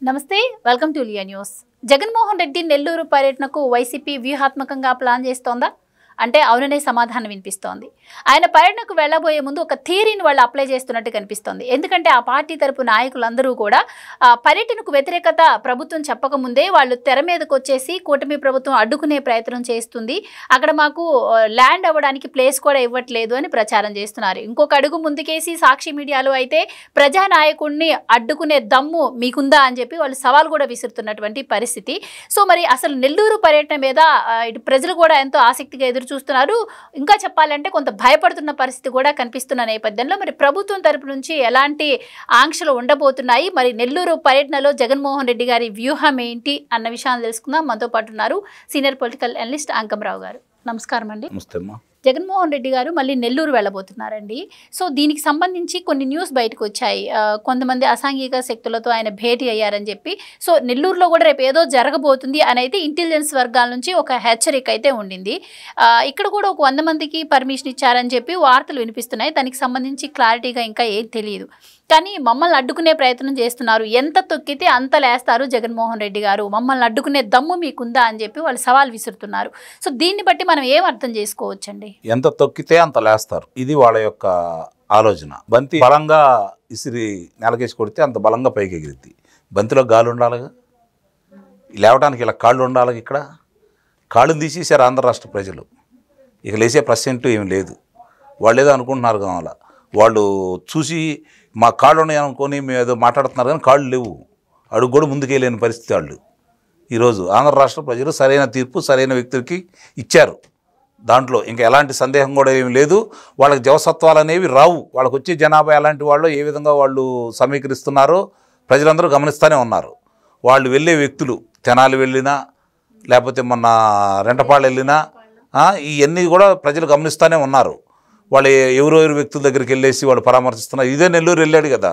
నమస్తే welcome to లియా news. Jaganmohan Reddy Nellore పర్యటనకు వైసీపీ వ్యూహాత్మకంగా ప్లాన్ చేస్తోందా అంటే అవుననే సమాధానం వినిపిస్తోంది. ఆయన పర్యటనకు వెళ్ళబోయే ముందు ఒక థియరీని వాళ్ళు అప్లై చేస్తున్నట్టు కనిపిస్తోంది. ఎందుకంటే ఆ పార్టీ తరపు నాయకులందరూ కూడా పర్యటనకు వ్యతిరేకత ప్రభుత్వం చెప్పకముందే వాళ్ళు తెర మీదకు వచ్చేసి కూటమి ప్రభుత్వం అడ్డుకునే ప్రయత్నం చేస్తుంది, అక్కడ మాకు ల్యాండ్ అవ్వడానికి ప్లేస్ కూడా ఇవ్వట్లేదు అని ప్రచారం చేస్తున్నారు. ఇంకొక అడుగు ముందుకేసి సాక్షి మీడియాలో అయితే ప్రజానాయకుడిని అడ్డుకునే దమ్ము మీకుందా అని చెప్పి వాళ్ళు సవాల్ కూడా విసురుతున్నటువంటి పరిస్థితి. సో మరి అసలు నెల్లూరు పర్యటన మీద ఇటు ప్రజలు కూడా ఎంతో ఆసక్తిగా ఎదురు చూస్తున్నారు. ఇంకా చెప్పాలంటే కొంత భయపడుతున్న పరిస్థితి కూడా కనిపిస్తున్న నేపథ్యంలో మరి ప్రభుత్వం తరపు నుంచి ఎలాంటి ఆంక్షలు ఉండబోతున్నాయి, మరి నెల్లూరు పర్యటనలో జగన్మోహన్ రెడ్డి గారి వ్యూహం ఏంటి అన్న విషయాన్ని తెలుసుకుందాం. మనతో పాటు ఉన్నారు సీనియర్ పొలిటికల్ అనలిస్ట్ అంకంరావు గారు. నమస్కారం అండి. జగన్మోహన్ రెడ్డి గారు మళ్ళీ నెల్లూరు వెళ్ళబోతున్నారండి. సో దీనికి సంబంధించి కొన్ని న్యూస్ బయటకు వచ్చాయి. కొంతమంది అసాంఘిక శక్తులతో ఆయన భేటీ అయ్యారని చెప్పి, సో నెల్లూరులో కూడా రేపు ఏదో జరగబోతుంది అని అయితే ఇంటెలిజెన్స్ వర్గాల నుంచి ఒక హెచ్చరిక అయితే ఉండింది. ఇక్కడ కూడా ఒక 100 మందికి పర్మిషన్ ఇచ్చారని చెప్పి వార్తలు వినిపిస్తున్నాయి. దానికి సంబంధించి క్లారిటీగా ఇంకా ఏం తెలియదు. కానీ మమ్మల్ని అడ్డుకునే ప్రయత్నం చేస్తున్నారు, ఎంత తొక్కితే అంత లేస్తారు జగన్మోహన్ రెడ్డి గారు, మమ్మల్ని అడ్డుకునే దమ్ము మీకుందా అని చెప్పి వాళ్ళు సవాల్ విసురుతున్నారు. సో దీన్ని బట్టి మనం ఏం అర్థం చేసుకోవచ్చండి? ఎంత తొక్కితే అంత లేస్తారు, ఇది వాళ్ళ యొక్క ఆలోచన. బంతి బలంగా ఇసిరి నెలకేసి కొడితే అంత బలంగా పైకి ఎగిరిద్ది. బంతిలో గాలి ఉండాలిగా, లేవడానికి ఇలా కాళ్ళు ఉండాలి. ఇక్కడ కాళ్ళు తీసేసారు ఆంధ్ర రాష్ట్ర ప్రజలు, ఇక లేచే ప్రశ్న అంటూ ఏమి లేదు. వాళ్ళు ఏదో అనుకుంటున్నారు కావాలా, వాళ్ళు చూసి మా కాళ్ళు ఉన్నాయి అనుకొని మేము ఏదో మాట్లాడుతున్నారు కానీ కాళ్ళు లేవు, అడుగు కూడా ముందుకెళ్ళలేని పరిస్థితి వాళ్ళు. ఈరోజు ఆంధ్ర రాష్ట్ర ప్రజలు సరైన తీర్పు సరైన వ్యక్తులకి ఇచ్చారు, దాంట్లో ఇంకా ఎలాంటి సందేహం కూడా ఏమి లేదు. వాళ్ళకి జవసత్వాలు అనేవి రావు. వాళ్ళకి వచ్చే జనాభా ఎలాంటి వాళ్ళు, ఏ విధంగా వాళ్ళు సమీకరిస్తున్నారో ప్రజలందరూ గమనిస్తూనే ఉన్నారు. వాళ్ళు వెళ్ళే వ్యక్తులు తెనాలి వెళ్ళినా లేకపోతే మొన్న రెంటపాళ్ళు వెళ్ళినా ఇవన్నీ కూడా ప్రజలు గమనిస్తూనే ఉన్నారు. వాళ్ళు ఎవరెవరు వ్యక్తుల దగ్గరికి వెళ్ళేసి వాళ్ళు పరామర్శిస్తున్నారు. ఇదే నెల్లూరు వెళ్ళాడు కదా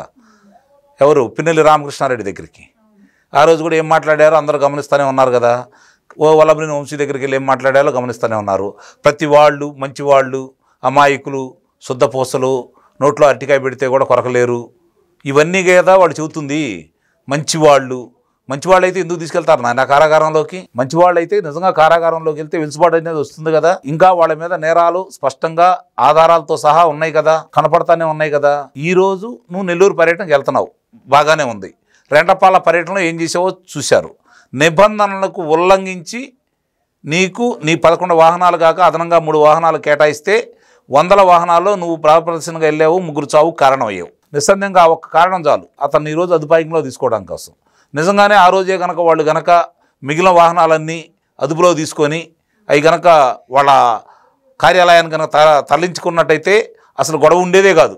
ఎవరు, పిన్నెల్లి రామకృష్ణారెడ్డి దగ్గరికి. ఆ రోజు కూడా ఏం మాట్లాడారో అందరూ గమనిస్తూనే ఉన్నారు కదా. వల్లభనేని వంశీ దగ్గరికి వెళ్ళి ఏం మాట్లాడారో గమనిస్తూనే ఉన్నారు. ప్రతి వాళ్ళు మంచివాళ్ళు, అమాయకులు, శుద్ధపూసలు, నోట్లో అరటికాయ పెడితే కూడా కొరకలేరు, ఇవన్నీ కదా వాళ్ళు చెబుతుంది. మంచివాళ్ళు అయితే ఎందుకు తీసుకెళ్తారు నాయన కారాగారంలోకి? మంచివాళ్ళు అయితే నిజంగా కారాగారంలోకి వెళ్తే వెలుసుబాటు అనేది వస్తుంది కదా. ఇంకా వాళ్ళ మీద నేరాలు స్పష్టంగా ఆధారాలతో సహా ఉన్నాయి కదా, కనపడతానే ఉన్నాయి కదా. ఈరోజు నువ్వు నెల్లూరు పర్యటనకు వెళ్తున్నావు, బాగానే ఉంది. రెంటపాళ్ళ పర్యటనలో ఏం చేసావో చూశారు. నిబంధనలకు ఉల్లంఘించి నీకు నీ 11 వాహనాలు కాక అదనంగా 3 వాహనాలు కేటాయిస్తే 100 వాహనాల్లో నువ్వు ప్రదర్శనగా వెళ్ళావు, 3 చావు కారణం అయ్యావు. నిస్సందేహంగా ఆ ఒక్క కారణం చాలు అతన్ని ఈరోజు అదుపాయంలో తీసుకోవడం కోసం. నిజంగానే ఆ రోజే కనుక వాళ్ళు గనక మిగిలిన వాహనాలన్నీ అదుపులో తీసుకొని అవి గనక వాళ్ళ కార్యాలయాన్ని కనుక తరలించుకున్నట్టయితే అసలు గొడవ ఉండేదే కాదు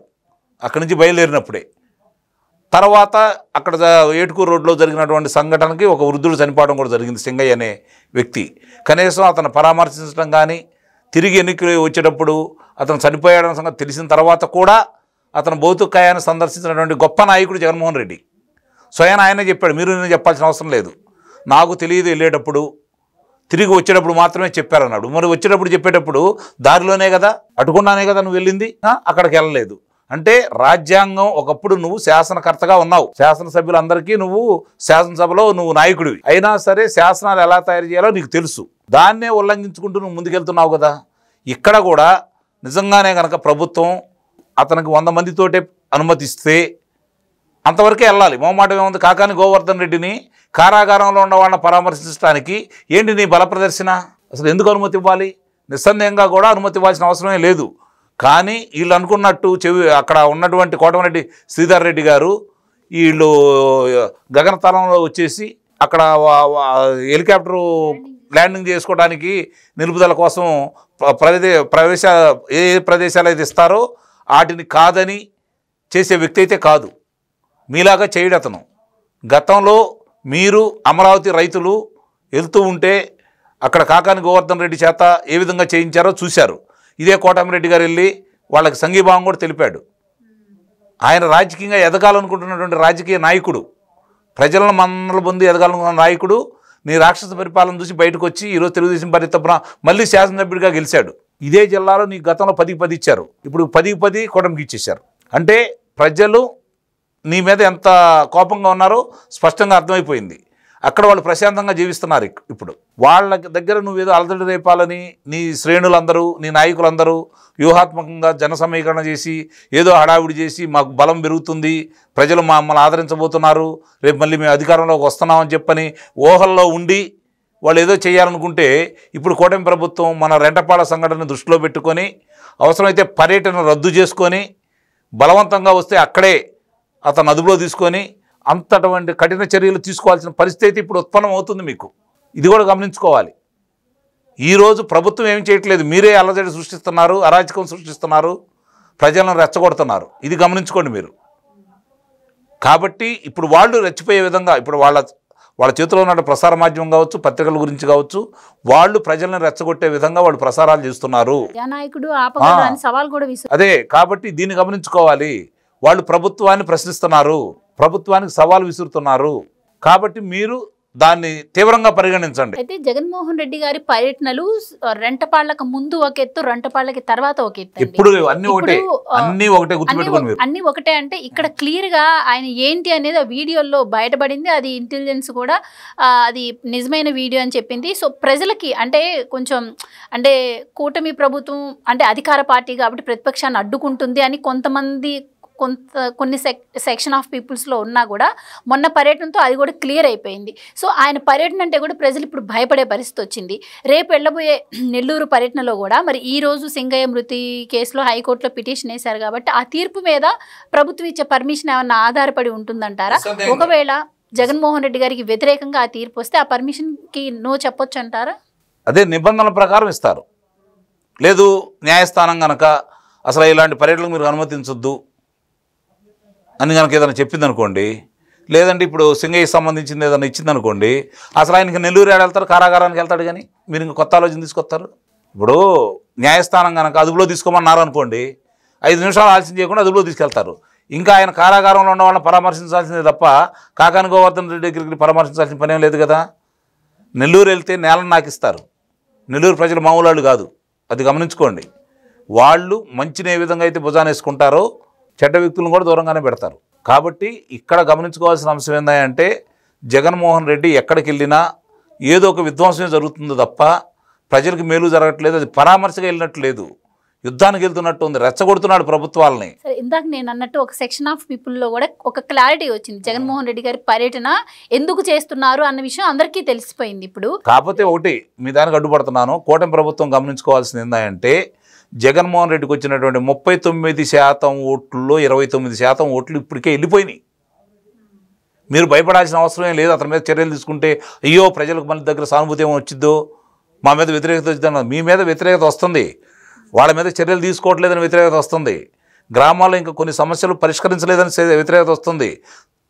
అక్కడి నుంచి బయలుదేరినప్పుడే. తర్వాత అక్కడ ఏటుకూరు రోడ్లో జరిగినటువంటి సంఘటనకి ఒక వృద్ధుడు చనిపోవడం కూడా జరిగింది, సింగయ్య అనే వ్యక్తి. కనీసం అతను పరామర్శించడం కానీ, తిరిగి ఎన్నికలు వచ్చేటప్పుడు అతను చనిపోయాడన్న సంగతి తెలిసిన తర్వాత కూడా అతను భౌతికాయాన్ని సందర్శించినటువంటి గొప్ప నాయకుడు జగన్మోహన్ రెడ్డి. స్వయం ఆయనే చెప్పాడు, మీరు నేను చెప్పాల్సిన అవసరం లేదు, నాకు తెలియదు, వెళ్ళేటప్పుడు తిరిగి వచ్చేటప్పుడు మాత్రమే చెప్పారన్నాడు. మరి వచ్చేటప్పుడు చెప్పేటప్పుడు దారిలోనే కదా, అటుకున్నానే కదా నువ్వు వెళ్ళింది, అక్కడికి వెళ్ళలేదు అంటే రాజ్యాంగం. ఒకప్పుడు నువ్వు శాసనకర్తగా ఉన్నావు, శాసనసభ్యులందరికీ నువ్వు శాసనసభలో నువ్వు నాయకుడివి, అయినా సరే శాసనాలు ఎలా తయారు చేయాలో నీకు తెలుసు. దాన్నే ఉల్లంఘించుకుంటూ నువ్వు ముందుకెళ్తున్నావు కదా. ఇక్కడ కూడా నిజంగానే కనుక ప్రభుత్వం అతనికి 100 మందితోటే అనుమతిస్తే అంతవరకే వెళ్ళాలి. మొహమాటం ఏముంది? కాకాని గోవర్ధన్ రెడ్డిని కారాగారంలో ఉన్న వాళ్ళని పరామర్శించడానికి ఏంటి నీ బల ప్రదర్శన? అసలు ఎందుకు అనుమతి ఇవ్వాలి? నిస్సందేహంగా కూడా అనుమతి ఇవ్వాల్సిన అవసరమే లేదు. కానీ వీళ్ళు అనుకున్నట్టు అక్కడ ఉన్నటువంటి కోటమిరెడ్డి శ్రీధర్ రెడ్డి గారు వీళ్ళు గగనతలంలో వచ్చేసి అక్కడ హెలికాప్టరు ల్యాండింగ్ చేసుకోవడానికి నిలుపుదల కోసం ఏ ప్రదేశాలు అయితే ఇస్తారో వాటిని కాదని చేసే వ్యక్తి అయితే కాదు. మీలాగా చేయడు అతను. గతంలో మీరు అమరావతి రైతులు వెళ్తూ ఉంటే అక్కడ కాకాని గోవర్ధన్ రెడ్డి చేత ఏ విధంగా చేయించారో చూశారు. ఇదే కోటమిరెడ్డి గారు వెళ్ళి వాళ్ళకి సంఘీభావం కూడా తెలిపాడు. ఆయన రాజకీయంగా ఎదగాలనుకుంటున్నటువంటి రాజకీయ నాయకుడు, ప్రజలను మన్నలు పొంది ఎదగాలనుకున్న నాయకుడు. నీ రాక్షస పరిపాలన చూసి బయటకు వచ్చి ఈరోజు తెలుగుదేశం పార్టీ తరపున మళ్ళీ శాసనసభ్యుడిగా గెలిచాడు. ఇదే జిల్లాలో నీకు గతంలో 10కి 10 ఇచ్చారు, ఇప్పుడు 10కి 10 కూటమికి ఇచ్చేశారు. అంటే ప్రజలు నీ మీద ఎంత కోపంగా ఉన్నారో స్పష్టంగా అర్థమైపోయింది. అక్కడ వాళ్ళు ప్రశాంతంగా జీవిస్తున్నారు. ఇప్పుడు వాళ్ళ దగ్గర నువ్వేదో అలజడి రేపాలని నీ శ్రేణులందరూ, నీ నాయకులందరూ వ్యూహాత్మకంగా జన సమీకరణ చేసి ఏదో హడావిడి చేసి మాకు బలం పెరుగుతుంది, ప్రజలు మమ్మల్ని ఆదరించబోతున్నారు, రేపు మళ్ళీ మేము అధికారంలోకి వస్తున్నామని చెప్పని ఊహల్లో ఉండి వాళ్ళు ఏదో చేయాలనుకుంటే, ఇప్పుడు కూటమి ప్రభుత్వం మన రెంటపాడ సంఘటన దృష్టిలో పెట్టుకొని అవసరమైతే పర్యటన రద్దు చేసుకొని బలవంతంగా వస్తే అక్కడే అతను అదుపులో తీసుకొని అంతటువంటి కఠిన చర్యలు తీసుకోవాల్సిన పరిస్థితి ఇప్పుడు ఉత్పన్నం అవుతుంది మీకు. ఇది కూడా గమనించుకోవాలి. ఈరోజు ప్రభుత్వం ఏం చేయట్లేదు, మీరే అల్లజడి సృష్టిస్తున్నారు, అరాచకం సృష్టిస్తున్నారు, ప్రజలను రెచ్చగొడుతున్నారు. ఇది గమనించుకోండి మీరు. కాబట్టి ఇప్పుడు వాళ్ళు రెచ్చిపోయే విధంగా ఇప్పుడు వాళ్ళ చేతిలో ఉన్న ప్రసార మాధ్యమం కావచ్చు, పత్రికల గురించి కావచ్చు, వాళ్ళు ప్రజలను రెచ్చగొట్టే విధంగా వాళ్ళు ప్రసారాలు చేస్తున్నారు. అదే కాబట్టి దీన్ని గమనించుకోవాలి. వాళ్ళు ప్రభుత్వాన్ని ప్రశ్నిస్తున్నారు, ప్రభుత్వానికి సవాల్ విసురుతున్నారు. కాబట్టి మీరు దాన్ని తీవ్రంగా పరిగణించండి. అయితే జగన్మోహన్ రెడ్డి గారి పర్యటనలు రెంటపాళ్లకు ముందు ఒక ఎత్తు, రెంటపాళ్లకి తర్వాత ఒక ఎత్తు. ఇప్పుడు అన్ని ఒకటే గుర్తుపెట్టుకోండి మీరు. అన్ని ఒకటే అంటే ఇక్కడ క్లియర్ గా ఆయన ఏంటి అనేది ఆ వీడియోలో బయటపడింది. అది ఇంటెలిజెన్స్ కూడా అది నిజమైన వీడియో అని చెప్పింది. సో ప్రజలకి అంటే కొంచెం అంటే కూటమి ప్రభుత్వం అంటే అధికార పార్టీ కాబట్టి ప్రతిపక్షాన్ని అడ్డుకుంటుంది అని కొన్ని సెక్షన్ ఆఫ్ పీపుల్స్లో ఉన్నా కూడా మొన్న పర్యటనతో అది కూడా క్లియర్ అయిపోయింది. సో ఆయన పర్యటన అంటే కూడా ప్రజలు ఇప్పుడు భయపడే పరిస్థితి వచ్చింది. రేపు వెళ్ళబోయే నెల్లూరు పర్యటనలో కూడా మరి ఈ రోజు సింగయ్య మృతి కేసులో హైకోర్టులో పిటిషన్ వేశారు కాబట్టి ఆ తీర్పు మీద ప్రభుత్వం ఇచ్చే పర్మిషన్ ఏమన్నా ఆధారపడి ఉంటుందంటారా? ఒకవేళ జగన్మోహన్ రెడ్డి గారికి వ్యతిరేకంగా ఆ తీర్పు వస్తే ఆ పర్మిషన్కి నో చెప్పొచ్చు అంటారా? అదే నిబంధనల ప్రకారం ఇస్తారు. లేదు న్యాయస్థానం కనుక అసలు ఇలాంటి పర్యటనకు మీరు అనుమతించొద్దు అని కనుక ఏదైనా చెప్పిందనుకోండి, లేదంటే ఇప్పుడు సింగయ్యకి సంబంధించింది ఏదైనా ఇచ్చిందనుకోండి, అసలు ఆయనకి నెల్లూరు వెళ్తారు, కారాగారానికి వెళ్తాడు. కానీ మీరు ఇంకా కొత్త ఆలోచన తీసుకొస్తారు. ఇప్పుడు న్యాయస్థానం కనుక అదుపులో తీసుకోమన్నారు అనుకోండి, 5 నిమిషాలు ఆలస్యం చేయకుండా అదుపులో తీసుకెళ్తారు. ఇంకా ఆయన కారాగారంలో ఉన్న వాళ్ళని పరామర్శించాల్సిందే తప్ప కాకాని గోవర్ధన్ రెడ్డి దగ్గరికి పరామర్శించాల్సిన పనేం లేదు కదా. నెల్లూరు వెళ్తే నేలను నాకిస్తారు. నెల్లూరు ప్రజలు మామూలు వాళ్ళు కాదు, అది గమనించుకోండి. వాళ్ళు మంచిని ఏ విధంగా అయితే భుజాన వేసుకుంటారో చెడ్డ వ్యక్తులను కూడా దూరంగానే పెడతారు. కాబట్టి ఇక్కడ గమనించుకోవాల్సిన అంశం ఏంటంటే జగన్మోహన్ రెడ్డి ఎక్కడికి వెళ్ళినా ఏదో ఒక విధ్వంసమే జరుగుతుందో తప్ప ప్రజలకు మేలు జరగట్లేదు. అది పరామర్శగా వెళ్ళినట్లేదు, యుద్ధానికి వెళ్తున్నట్టు ఉంది, రెచ్చగొడుతున్నాడు ప్రభుత్వాలని. సరే, ఇందాక నేను అన్నట్టు ఒక సెక్షన్ ఆఫ్ పీపుల్లో కూడా ఒక క్లారిటీ వచ్చింది. జగన్మోహన్ రెడ్డి గారి పర్యటన ఎందుకు చేస్తున్నారు అన్న విషయం అందరికీ తెలిసిపోయింది ఇప్పుడు. కాకపోతే ఒకటి మీ దానికి అడ్డుపడుతున్నాను. కూటమి ప్రభుత్వం గమనించుకోవాల్సింది ఏంటంటే జగన్మోహన్ రెడ్డికి వచ్చినటువంటి 39% ఓట్లలో 29% ఓట్లు ఇప్పటికే వెళ్ళిపోయినాయి. మీరు భయపడాల్సిన అవసరం లేదు. అతని మీద చర్యలు తీసుకుంటే అయ్యో ప్రజలకు మన దగ్గర సానుభూతి ఏమో వచ్చిద్దో, మా మీద వ్యతిరేకత వచ్చిందన్న, మీ మీద వ్యతిరేకత వస్తుంది, వాళ్ళ మీద చర్యలు తీసుకోవట్లేదని వ్యతిరేకత వస్తుంది, గ్రామాల్లో ఇంకా కొన్ని సమస్యలు పరిష్కరించలేదని వ్యతిరేకత వస్తుంది.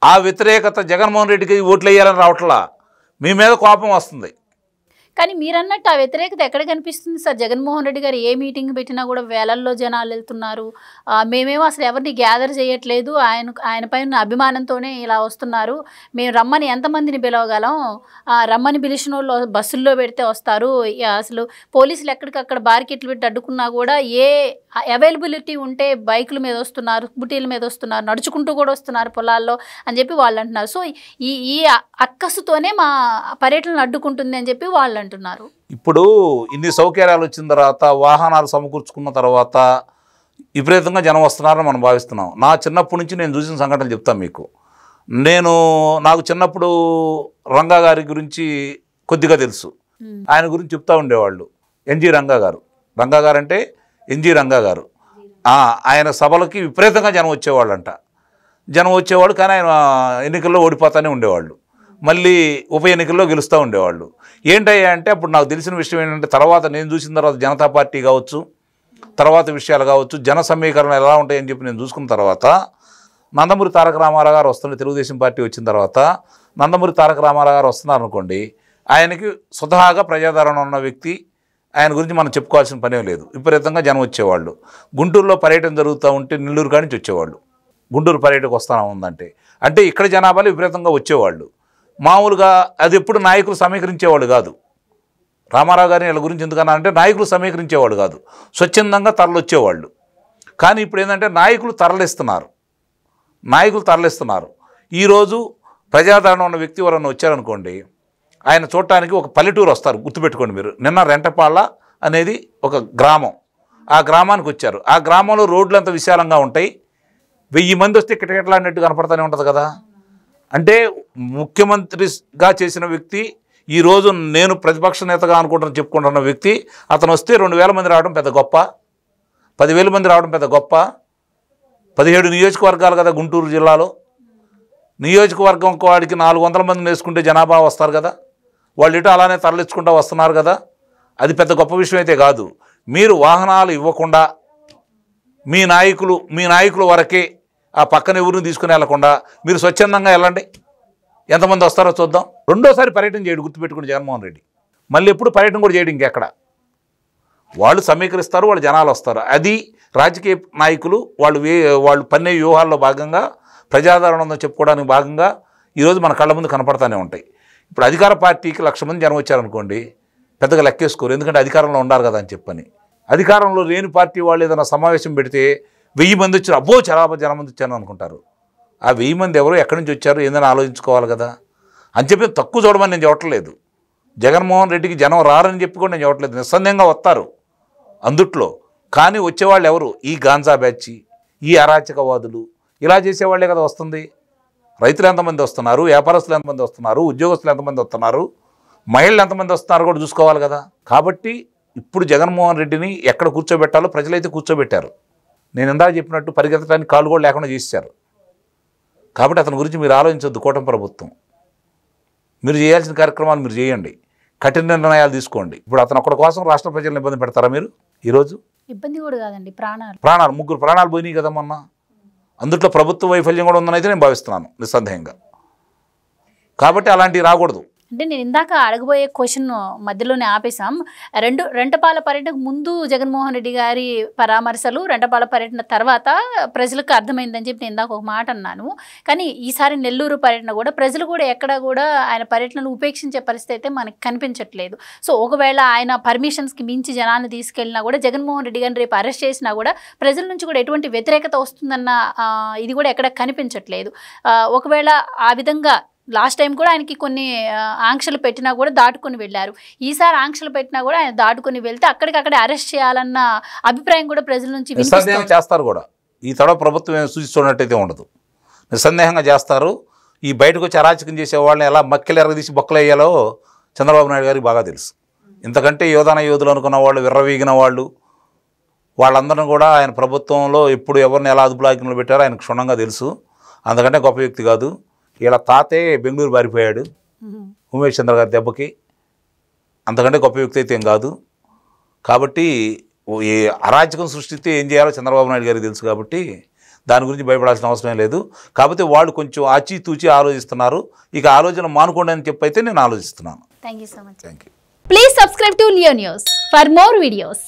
ఆ వ్యతిరేకత జగన్మోహన్ రెడ్డికి ఓట్లు వేయాలని రావట్లా, మీ మీద కోపం వస్తుంది. కానీ మీరు అన్నట్టు ఆ వ్యతిరేకత ఎక్కడ కనిపిస్తుంది సార్? జగన్మోహన్ రెడ్డి గారు ఏ మీటింగ్ పెట్టినా కూడా వేలల్లో జనాలు వెళ్తున్నారు. మేమేమో అసలు ఎవరిని గ్యాదర్ చేయట్లేదు, ఆయన పైన అభిమానంతోనే ఇలా వస్తున్నారు. మేము రమ్మని ఎంతమందిని పిలవగలం, రమ్మని పిలిచిన వాళ్ళు బస్సుల్లో పెడితే వస్తారు. అసలు పోలీసులు ఎక్కడికక్కడ బార్కెట్లు పెట్టి అడ్డుకున్నా కూడా ఏ అవైలబిలిటీ ఉంటే బైకుల మీద వస్తున్నారు, స్కూటీల మీద వస్తున్నారు, నడుచుకుంటూ కూడా వస్తున్నారు పొలాల్లో అని చెప్పి వాళ్ళు అంటున్నారు. సో ఈ అక్కసుతోనే మా పర్యటనలు అడ్డుకుంటుంది అని చెప్పి వాళ్ళు అంటున్నారు. ఇప్పుడు ఇన్ని సౌకర్యాలు వచ్చిన తర్వాత, వాహనాలు సమకూర్చుకున్న తర్వాత విపరీతంగా జనం వస్తున్నారని మనం భావిస్తున్నాం. నా చిన్నప్పటి నుంచి నేను చూసిన సంఘటనలు చెప్తాను మీకు. నాకు చిన్నప్పుడు రంగా గారి గురించి కొద్దిగా తెలుసు. ఆయన గురించి చెప్తా ఉండేవాళ్ళు. ఎన్జి రంగా గారు. రంగా గారు అంటే ఎన్జి రంగా గారు. ఆయన సభలకి విపరీతంగా జనం వచ్చేవాళ్ళంట. జనం వచ్చేవాళ్ళు, కానీ ఆయన ఎన్నికల్లో ఓడిపోతానే ఉండేవాళ్ళు, మళ్ళీ ఉప ఎన్నికల్లో గెలుస్తూ ఉండేవాళ్ళు. ఏంటయ్యా అంటే అప్పుడు నాకు తెలిసిన విషయం ఏంటంటే, తర్వాత నేను చూసిన తర్వాత జనతా పార్టీ కావచ్చు, తర్వాత విషయాలు కావచ్చు, జన సమీకరణ ఎలా ఉంటాయని చెప్పి నేను చూసుకున్న తర్వాత, నందమూరి తారక రామారావు గారు వస్తుండే, తెలుగుదేశం పార్టీ వచ్చిన తర్వాత నందమూరి తారక రామారావు గారు వస్తున్నారు అనుకోండి, ఆయనకి స్వతహాగా ప్రజాదరణ ఉన్న వ్యక్తి, ఆయన గురించి మనం చెప్పుకోవాల్సిన పనే లేదు. విపరీతంగా జనం వచ్చేవాళ్ళు. గుంటూరులో పర్యటన జరుగుతూ ఉంటే నెల్లూరు కాడి నుంచి వచ్చేవాళ్ళు. గుంటూరు పర్యటనకు వస్తాను ఉందంటే అంటే ఇక్కడ జనాభాలు విపరీతంగా వచ్చేవాళ్ళు. మామూలుగా అది ఎప్పుడు నాయకులు సమీకరించేవాళ్ళు కాదు. రామారావు గారిని వీళ్ళ గురించి ఎందుకన్నా అంటే నాయకులు సమీకరించేవాళ్ళు కాదు, స్వచ్ఛందంగా తరలొచ్చేవాళ్ళు. కానీ ఇప్పుడు ఏంటంటే నాయకులు తరలిస్తున్నారు. నాయకులు తరలిస్తున్నారు. ఈరోజు ప్రజాదరణ ఉన్న వ్యక్తి ఎవరన్నా వచ్చారనుకోండి, ఆయన చూడటానికి ఒక పల్లెటూరు వస్తారు. గుర్తుపెట్టుకోండి మీరు. నిన్న రెంటపాళ్ళ అనేది ఒక గ్రామం, ఆ గ్రామానికి వచ్చారు. ఆ గ్రామంలో రోడ్లు అంత విశాలంగా ఉంటాయి. 1000 మంది వస్తే కిటకిటలాడినట్టు కనపడతానే ఉంటుంది కదా. అంటే ముఖ్యమంత్రిగా చేసిన వ్యక్తి, ఈరోజు నేను ప్రతిపక్ష నేతగా చెప్పుకుంటున్న వ్యక్తి, అతను వస్తే 2000 మంది రావడం పెద్ద గొప్ప, 10,000 మంది రావడం పెద్ద గొప్ప. 17 నియోజకవర్గాలు కదా గుంటూరు జిల్లాలో. నియోజకవర్గం వాడికి 400 మందిని వేసుకుంటే జనాభా వస్తారు కదా. వాళ్ళు ఇటు అలానే తరలించుకుంటూ వస్తున్నారు కదా. అది పెద్ద గొప్ప విషయం అయితే కాదు. మీరు వాహనాలు ఇవ్వకుండా మీ నాయకులు వరకే ఆ పక్కన ఎవరిని తీసుకుని వెళ్లకుండా మీరు స్వచ్ఛందంగా వెళ్ళండి. ఎంతమంది వస్తారో చూద్దాం. రెండోసారి పర్యటన చేయడు, గుర్తుపెట్టుకుని జగన్మోహన్ రెడ్డి. మళ్ళీ ఎప్పుడు పర్యటన కూడా చేయడు ఇంకెక్కడ. వాళ్ళు సమీకరిస్తారు, వాళ్ళు జనాలు వస్తారు. అది రాజకీయ నాయకులు వాళ్ళు పన్నే వ్యూహాల్లో భాగంగా, ప్రజాదరణ ఉందని చెప్పుకోవడానికి భాగంగా ఈరోజు మన కళ్ళ ముందు కనపడతానే ఉంటాయి. ఇప్పుడు అధికార పార్టీకి 1,00,000 మంది జనం వచ్చారనుకోండి, పెద్దగా లెక్కేసుకోరు. ఎందుకంటే అధికారంలో ఉండాలి కదా అని చెప్పని. అధికారంలో లేని పార్టీ వాళ్ళు ఏదైనా సమావేశం పెడితే 1000 మంది వచ్చారు, అబ్బో చాలా జనం మంది వచ్చారు అనుకుంటారు. ఆ 1000 మంది ఎవరో ఎక్కడి నుంచి వచ్చారు ఏందని ఆలోచించుకోవాలి కదా. అని చెప్పి తక్కువ చూడమని నేను చెప్పట్లేదు. జగన్మోహన్ రెడ్డికి జనం రారని చెప్పి కూడా నేను చెప్పట్లేదు. నిస్సందేహంగా వస్తారు అందుట్లో. కానీ వచ్చేవాళ్ళు ఎవరు? ఈ గాంజా బ్యాచ్, ఈ అరాచకవాదులు, ఇలా చేసేవాళ్లే కదా వస్తుంది. రైతులు ఎంతమంది వస్తున్నారు, వ్యాపారస్తులు ఎంతమంది వస్తున్నారు, ఉద్యోగస్తులు ఎంతమంది వస్తున్నారు, మహిళలు ఎంతమంది వస్తున్నారు కూడా చూసుకోవాలి కదా. కాబట్టి ఇప్పుడు జగన్మోహన్ రెడ్డిని ఎక్కడ కూర్చోబెట్టాలో ప్రజలైతే కూర్చోబెట్టారు. నేను ఇందాక చెప్పినట్టు పరిగెత్తడానికి కాళ్ళు కూడా లేకుండా చేశారు. కాబట్టి అతని గురించి మీరు ఆలోచించొద్దు. కూటమి ప్రభుత్వం మీరు చేయాల్సిన కార్యక్రమాలు మీరు చేయండి, కఠిన నిర్ణయాలు తీసుకోండి. ఇప్పుడు అతను ఒక్కడి కోసం రాష్ట్ర ప్రజలను ఇబ్బంది పెడతారా మీరు? ఈరోజు ఇబ్బంది కూడా కాదండి, ప్రాణాలు 3 ప్రాణాలు పోయినాయి కదా మొన్న. అందుట్లో ప్రభుత్వ వైఫల్యం కూడా ఉందని అయితే నేను భావిస్తున్నాను నిస్సందేహంగా. కాబట్టి అలాంటివి రాకూడదు. అంటే నేను ఇందాక అడగబోయే క్వశ్చన్ మధ్యలోనే ఆపేశాం. రెంటపాల పర్యటనకు ముందు జగన్మోహన్ రెడ్డి గారి పరామర్శలు, రెంటపాల పర్యటన తర్వాత ప్రజలకు అర్థమైందని చెప్పి నేను ఇందాక ఒక మాట అన్నాను. కానీ ఈసారి నెల్లూరు పర్యటన కూడా ప్రజలు కూడా ఎక్కడ కూడా ఆయన పర్యటనను ఉపేక్షించే పరిస్థితి అయితే మనకి కనిపించట్లేదు. సో ఒకవేళ ఆయన పర్మిషన్స్కి మించి జనాన్ని తీసుకెళ్ళినా కూడా, జగన్మోహన్ రెడ్డి గారిని రేపు అరెస్ట్ చేసినా కూడా ప్రజల నుంచి కూడా ఎటువంటి వ్యతిరేకత వస్తుందన్న ఇది కూడా ఎక్కడ కనిపించట్లేదు. ఒకవేళ ఆ విధంగా లాస్ట్ టైం కూడా ఆయనకి కొన్ని ఆంక్షలు పెట్టినా కూడా దాటుకొని వెళ్ళారు. ఈసారి ఆంక్షలు పెట్టినా కూడా ఆయన దాటుకొని వెళ్తే అక్కడికక్కడే అరెస్ట్ చేయాలన్న అభిప్రాయం కూడా ప్రజల నుంచి చేస్తారు కూడా. ఈ తడ ప్రభుత్వం సూచిస్తున్నట్టయితే ఉండదు, నిస్సందేహంగా చేస్తారు. ఈ బయటకు వచ్చి అరాచకం చేసే వాళ్ళని ఎలా మక్కెలు ఎరగదీసి బొక్కలు వేయాలో చంద్రబాబు నాయుడు గారికి బాగా తెలుసు. ఇంతకంటే యోధులు అనుకున్న వాళ్ళు, విర్రవీగిన వాళ్ళు, వాళ్ళందరినీ కూడా ఆయన ప్రభుత్వంలో ఎప్పుడు ఎవరిని ఎలా అదుపులాగినలో పెట్టారో ఆయనకు క్షుణ్ణంగా తెలుసు. అందుకంటే గొప్ప వ్యక్తి కాదు. ఇలా తాతే బెంగళూరు పారిపోయాడు ఉమేష్ చంద్ర గారి దెబ్బకి. అంతకంటే గొప్ప వ్యక్తి అయితే ఏం కాదు. కాబట్టి ఈ అరాచకం సృష్టిస్తే ఏం చేయాలో చంద్రబాబు నాయుడు గారికి తెలుసు. కాబట్టి దాని గురించి భయపడాల్సిన అవసరం లేదు. కాకపోతే వాళ్ళు కొంచెం ఆచితూచి ఆలోచిస్తున్నారు. ఇక ఆలోచన మానుకోండి అని చెప్పైతే నేను ఆలోచిస్తున్నాను. Thank you so much. Thank you. Please subscribe to Leo news for more videos.